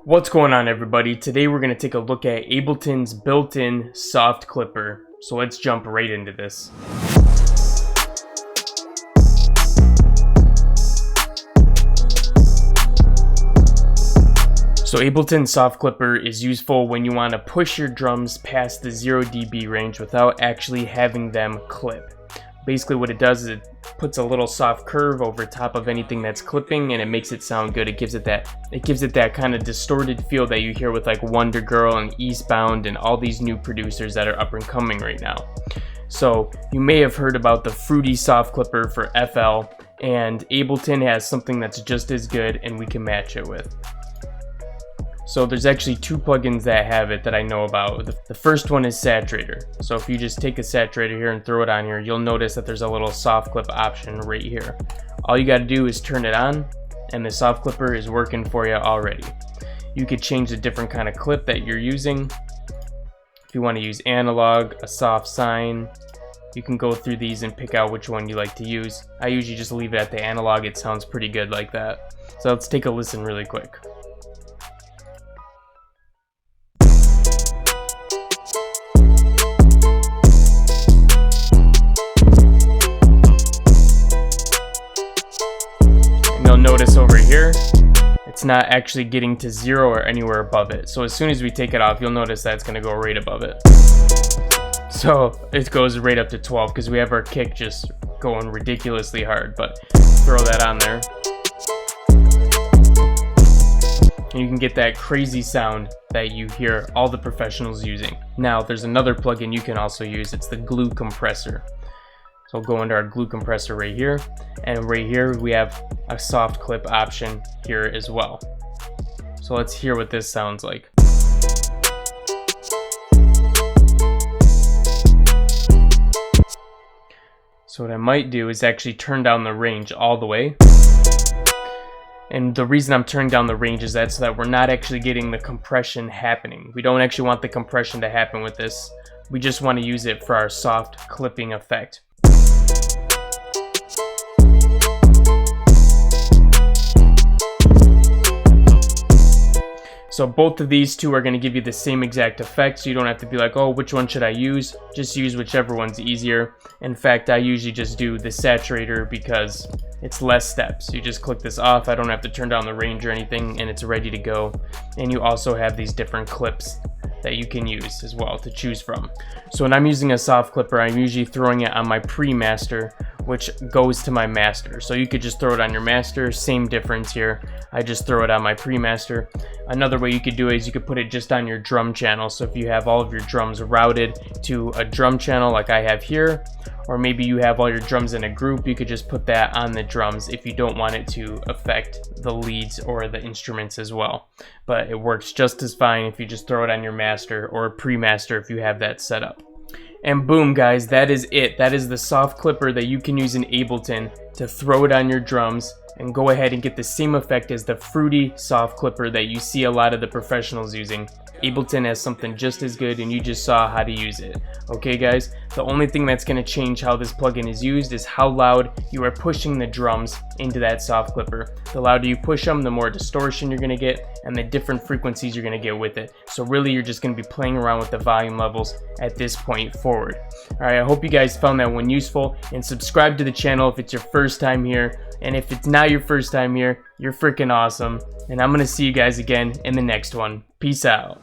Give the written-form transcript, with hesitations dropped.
What's going on, everybody? Today we're going to take a look at Ableton's built-in soft clipper. So let's jump right into this. So Ableton soft clipper is useful when you want to push your drums past the 0 dB range without actually having them clip. Basically what it does is it puts a little soft curve over top of anything that's clipping and it makes it sound good. It gives it that kind of distorted feel that you hear with like Wonder Girl and Eastbound and all these new producers that are up and coming right now. So you may have heard about the fruity soft clipper for FL, and Ableton has something that's just as good and we can match it with. So there's actually two plugins that have it that I know about. The first one is Saturator. So if you just take a saturator here and throw it on here, you'll notice that there's a little soft clip option right here. All you got to do is turn it on and the soft clipper is working for you already. You could change the different kind of clip that you're using. If you want to use analog, a soft sine, you can go through these and pick out which one you like to use. I usually just leave it at the analog. It sounds pretty good like that. So let's take a listen really quick. Notice over here it's not actually getting to 0 or anywhere above it, so as soon as we take it off you'll notice that it's going to go right above it. So it goes right up to 12 because we have our kick just going ridiculously hard, but throw that on there and you can get that crazy sound that you hear all the professionals using. Now there's another plugin you can also use. It's the glue compressor. So we'll go into our glue compressor right here, and right here we have a soft clip option here as well. So let's hear what this sounds like. So what I might do is actually turn down the range all the way. And the reason I'm turning down the range is so that we're not actually getting the compression happening. We don't actually want the compression to happen with this. We just want to use it for our soft clipping effect. So both of these two are going to give you the same exact effect, so you don't have to be like, oh, which one should I use? Just use whichever one's easier. In fact, I usually just do the saturator because it's less steps. You just click this off, I don't have to turn down the range or anything, and it's ready to go. And you also have these different clips that you can use as well to choose from. So when I'm using a soft clipper, I'm usually throwing it on my pre-master, which goes to my master. So you could just throw it on your master, same difference here. I just throw it on my pre-master. Another way you could do it is you could put it just on your drum channel. So if you have all of your drums routed to a drum channel like I have here, or maybe you have all your drums in a group, you could just put that on the drums if you don't want it to affect the leads or the instruments as well. But it works just as fine if you just throw it on your master or pre-master if you have that set up. And boom, guys, that is it. That is the soft clipper that you can use in Ableton to throw it on your drums and go ahead and get the same effect as the fruity soft clipper that you see a lot of the professionals using. Ableton has something just as good and you just saw how to use it. Okay guys, the only thing that's going to change how this plugin is used is how loud you are pushing the drums into that soft clipper. The louder you push them, the more distortion you're going to get and the different frequencies you're going to get with it. So really you're just going to be playing around with the volume levels at this point forward. Alright, I hope you guys found that one useful, and subscribe to the channel if it's your first time here. And if it's not your first time here, you're freaking awesome. And I'm going to see you guys again in the next one. Peace out.